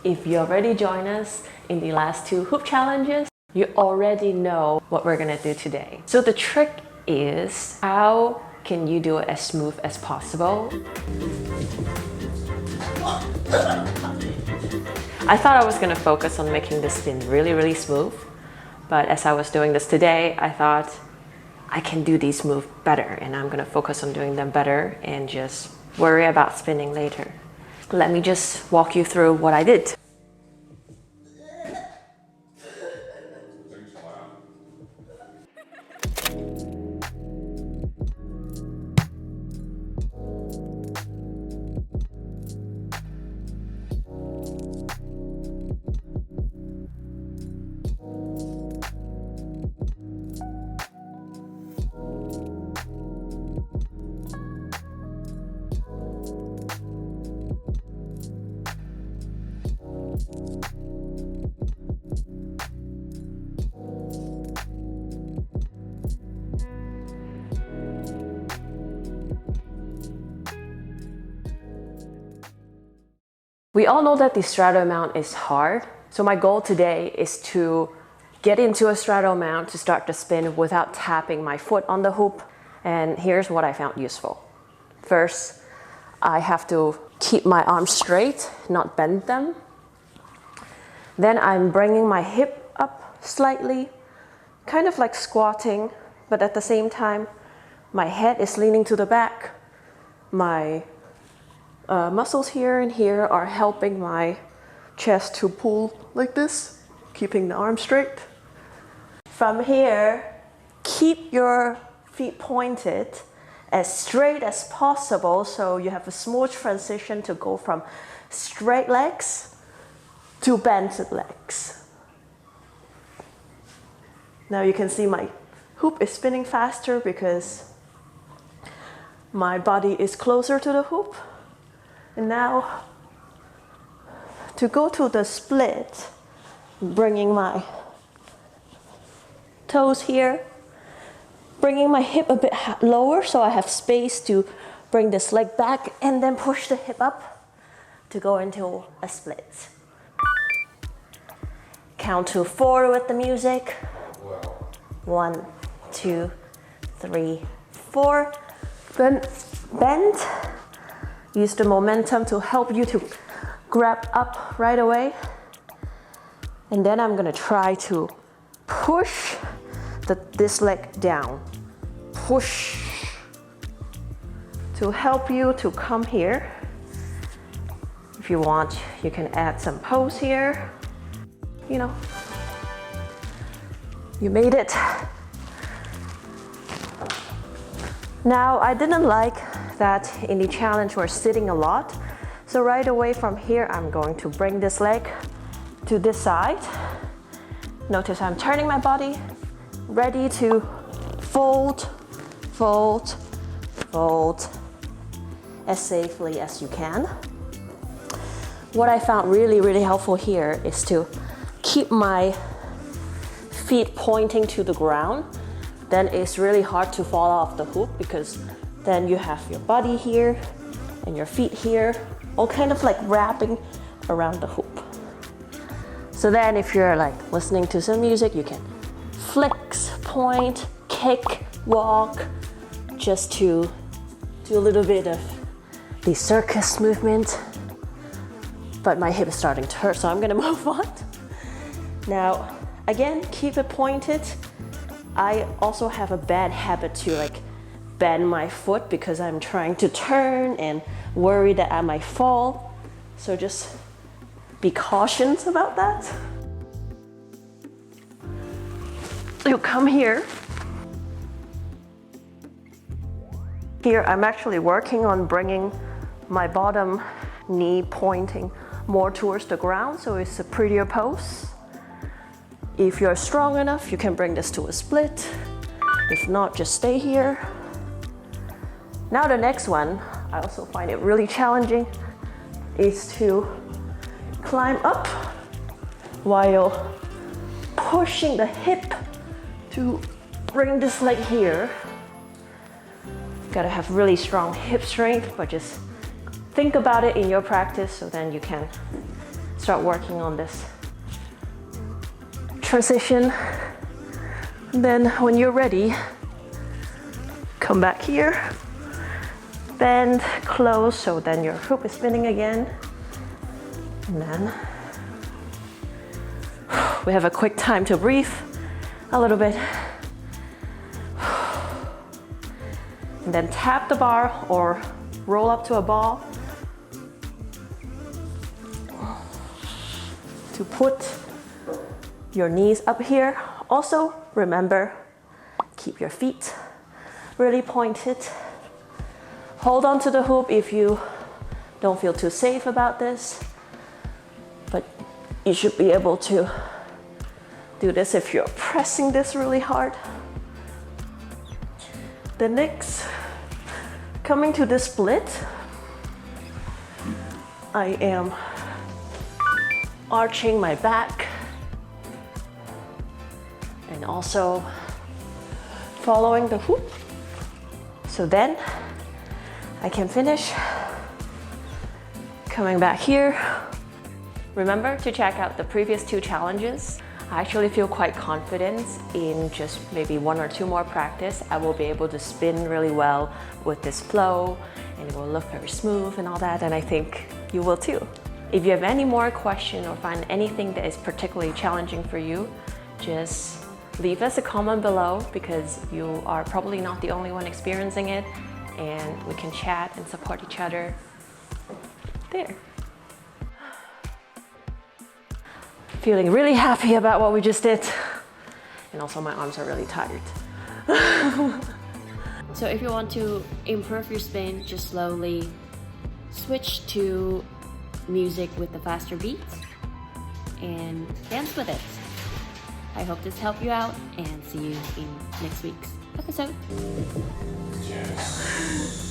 If you already joined us in the last 2 hoop challenges, you already know what we're gonna do today. So the trick is, how can you do it as smooth as possible? I thought I was gonna focus on making the spin really smooth, but as I was doing this today, I thought I can do these moves better, and I'm gonna focus on doing them better and just worry about spinning later. Let me just walk you through what I did. We all know that the straddle mount is hard, so my goal today is to get into a straddle mount to start the spin without tapping my foot on the hoop. And here's what I found useful. First, I have to keep my arms straight, not bend them. Then I'm bringing my hip up slightly, kind of like squatting, but at the same time, my head is leaning to the back. My muscles here and here are helping my chest to pull like this, keeping the arm straight. From here, keep your feet pointed as straight as possible so you have a smooth transition to go from straight legs to bent legs. Now you can see my hoop is spinning faster because my body is closer to the hoop. And now, to go to the split, bringing my toes here, bringing my hip a bit lower so I have space to bring this leg back, and then push the hip up to go into a split. Count to 4 with the music. 1, 2, 3, 4. Bend. Use the momentum to help you to grab up right away. And then I'm gonna try to push this leg down. Push to help you to come here. If you want, you can add some pose here. You know, you made it. Now, I didn't like that in the challenge we're sitting a lot. So right away from here, I'm going to bring this leg to this side. Notice I'm turning my body, ready to fold, fold, fold as safely as you can. What I found really helpful here is to keep my feet pointing to the ground. Then it's really hard to fall off the hoop because then you have your body here and your feet here, all kind of like wrapping around the hoop. So then if you're like listening to some music, you can flex, point, kick, walk, just to do a little bit of the circus movement. But my hip is starting to hurt, so I'm gonna move on. Now, again, keep it pointed. I also have a bad habit to like bend my foot because I'm trying to turn and worry that I might fall. So just be cautious about that. You come here. Here, I'm actually working on bringing my bottom knee pointing more towards the ground, so it's a prettier pose. If you're strong enough, you can bring this to a split. If not, just stay here. Now the next one, I also find it really challenging, is to climb up while pushing the hip to bring this leg here. Gotta have really strong hip strength, but just think about it in your practice so then you can start working on this transition. And then when you're ready, come back here, bend, close, so then your hoop is spinning again. And then we have a quick time to breathe a little bit. And then tap the bar or roll up to a ball to put your knees up here. Also, remember, keep your feet really pointed. Hold on to the hoop if you don't feel too safe about this, but you should be able to do this if you're pressing this really hard. The next, coming to the split, I am arching my back and also following the hoop. So then I can finish coming back here. Remember to check out the previous 2 challenges. I actually feel quite confident in just maybe 1 or 2 more practice. I will be able to spin really well with this flow and it will look very smooth and all that, and I think you will too. If you have any more questions or find anything that is particularly challenging for you, just leave us a comment below, because you are probably not the only one experiencing it, and we can chat and support each other there. Feeling really happy about what we just did. And also my arms are really tired. So if you want to improve your spin, just slowly switch to music with the faster beats and dance with it. I hope this helped you out, and see you in next week's episode. Yes.